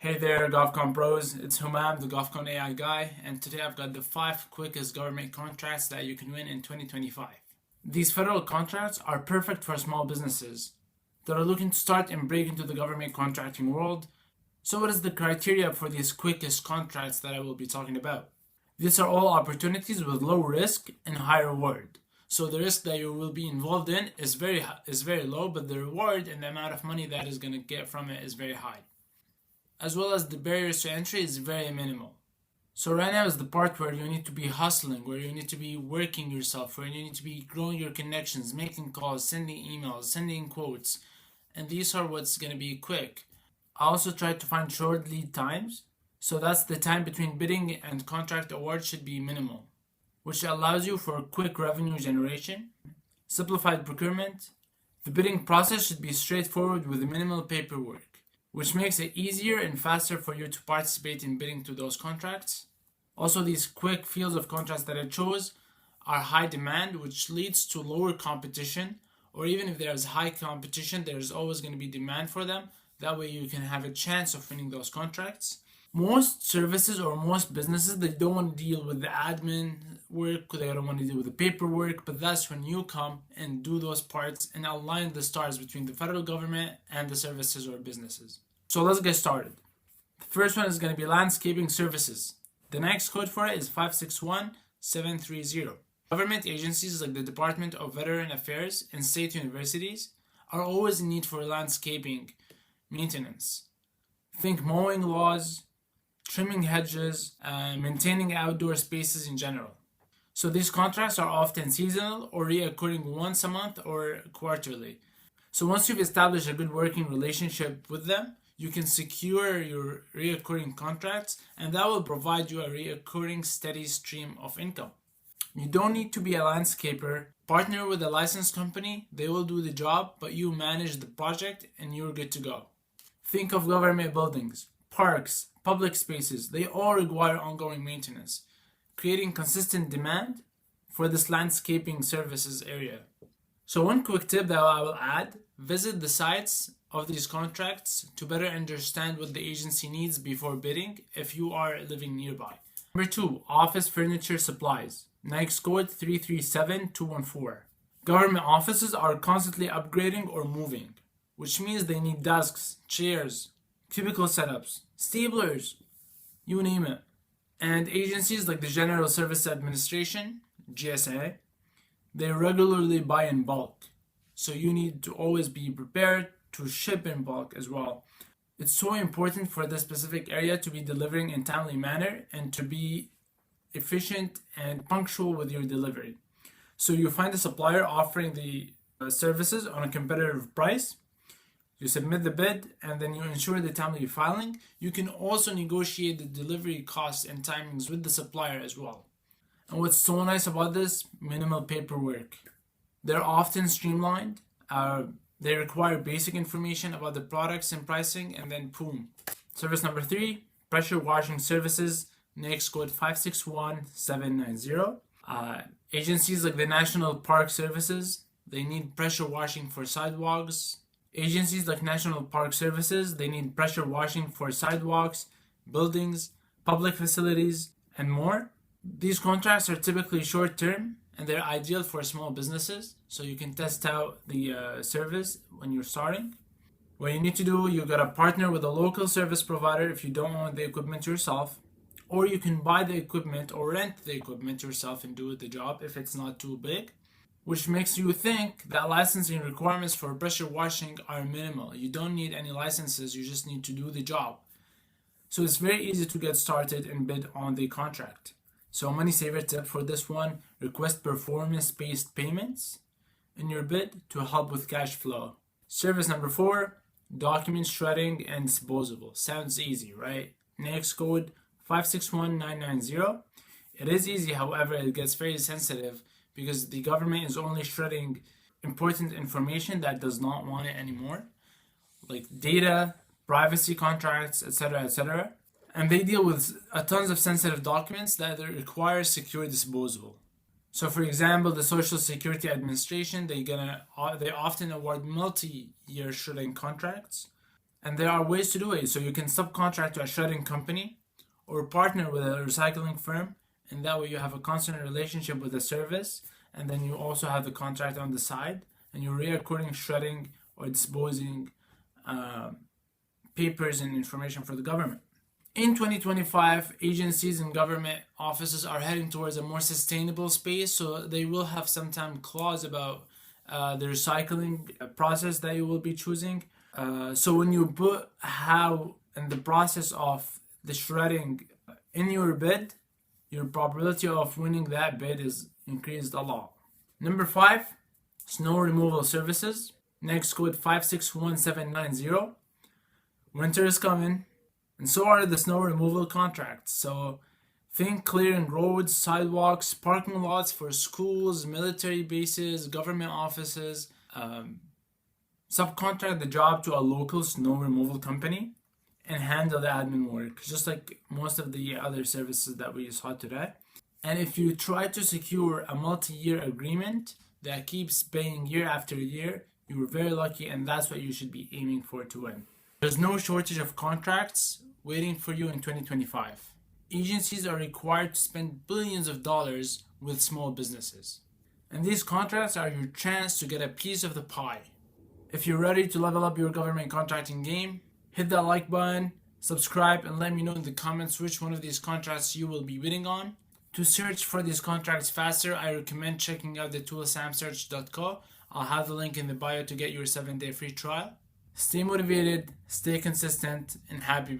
Hey there, GovCon Pros. It's Humam, the GovCon AI guy, and today I've got the 5 quickest government contracts that you can win in 2025. These federal contracts are perfect for small businesses that are looking to start and break into the government contracting world. So what is the criteria for these quickest contracts that I will be talking about? These are all opportunities with low risk and high reward. So the risk that you will be involved in is very low, but the reward and the amount of money that is going to get from it is very high. As well as the barriers to entry is very minimal. So right now is the part where you need to be hustling, where you need to be working yourself, where you need to be growing your connections, making calls, sending emails, sending quotes, and these are what's going to be quick. I also tried to find short lead times, so that's the time between bidding and contract award should be minimal, which allows you for quick revenue generation, simplified procurement. The bidding process should be straightforward with minimal paperwork, which makes it easier and faster for you to participate in bidding to those contracts. Also, these quick fields of contracts that I chose are high demand, which leads to lower competition, or even if there's high competition, there's always going to be demand for them. That way you can have a chance of winning those contracts. Most services or most businesses, they don't want to deal with the admin work, they don't want to deal with the paperwork, but that's when you come and do those parts and align the stars between the federal government and the services or businesses. So let's get started. The first one is going to be landscaping services. The NAICS code for it is 561730. Government agencies like the Department of Veteran Affairs and state universities are always in need for landscaping maintenance. Think mowing lawns, trimming hedges, and maintaining outdoor spaces in general. So these contracts are often seasonal or reoccurring once a month or quarterly. So once you've established a good working relationship with them, you can secure your reoccurring contracts, and that will provide you a reoccurring steady stream of income. You don't need to be a landscaper. Partner with a licensed company, they will do the job, but you manage the project and you're good to go. Think of government buildings, parks, public spaces. They all require ongoing maintenance, creating consistent demand for this landscaping services area. So one quick tip that I will add, visit the sites of these contracts to better understand what the agency needs before bidding if you are living nearby. Number 2, office furniture supplies. NAICS code 337214. Government offices are constantly upgrading or moving, which means they need desks, chairs, cubicle setups, staplers, you name it. And agencies like the General Services Administration, GSA, they regularly buy in bulk. So you need to always be prepared to ship in bulk as well. It's so important for this specific area to be delivering in a timely manner and to be efficient and punctual with your delivery. So you find a supplier offering the services on a competitive price. You submit the bid and then you ensure the timely filing. You can also negotiate the delivery costs and timings with the supplier as well. And what's so nice about this, minimal paperwork. They're often streamlined. They require basic information about the products and pricing, and then boom. Service number 3, pressure washing services, NAICS code 561790. Agencies like the National Park Services, they need pressure washing for sidewalks. Agencies like National Park Services, they need pressure washing for sidewalks, buildings, public facilities, and more. These contracts are typically short-term, and they're ideal for small businesses, so you can test out the service when you're starting. What you need to do, you gotta partner with a local service provider if you don't own the equipment yourself, or you can buy the equipment or rent the equipment yourself and do the job if it's not too big, which makes you think that licensing requirements for pressure washing are minimal. You don't need any licenses, you just need to do the job. So it's very easy to get started and bid on the contract. So a money saver tip for this one, request performance-based payments in your bid to help with cash flow. Service number 4, document shredding and disposable. Sounds easy, right? NAICS code 561990. It is easy, however, it gets very sensitive because the government is only shredding important information that does not want it anymore, like data, privacy contracts, etc., etc. And they deal with tons of sensitive documents that require secure disposal. So for example, the Social Security Administration, they often award multi-year shredding contracts. And there are ways to do it. So you can subcontract to a shredding company or partner with a recycling firm, and that way you have a constant relationship with the service, and then you also have the contract on the side, and you're recording shredding or disposing papers and information for the government. In 2025, agencies and government offices are heading towards a more sustainable space, so they will have sometime clause about the recycling process that you will be choosing. So when you put how and the process of the shredding in your bid, your probability of winning that bid is increased a lot. Number 5, snow removal services. NAICS code 561790. Winter is coming, and so are the snow removal contracts. So think clearing roads, sidewalks, parking lots for schools, military bases, government offices. Subcontract the job to a local snow removal company and handle the admin work, just like most of the other services that we saw today. And if you try to secure a multi-year agreement that keeps paying year after year, you are very lucky, and that's what you should be aiming for to win. There's no shortage of contracts waiting for you in 2025. Agencies are required to spend billions of dollars with small businesses. And these contracts are your chance to get a piece of the pie. If you're ready to level up your government contracting game, hit that like button, subscribe, and let me know in the comments which one of these contracts you will be bidding on. To search for these contracts faster, I recommend checking out the tool samsearch.co. I'll have the link in the bio to get your 7-day free trial. Stay motivated, stay consistent, and happy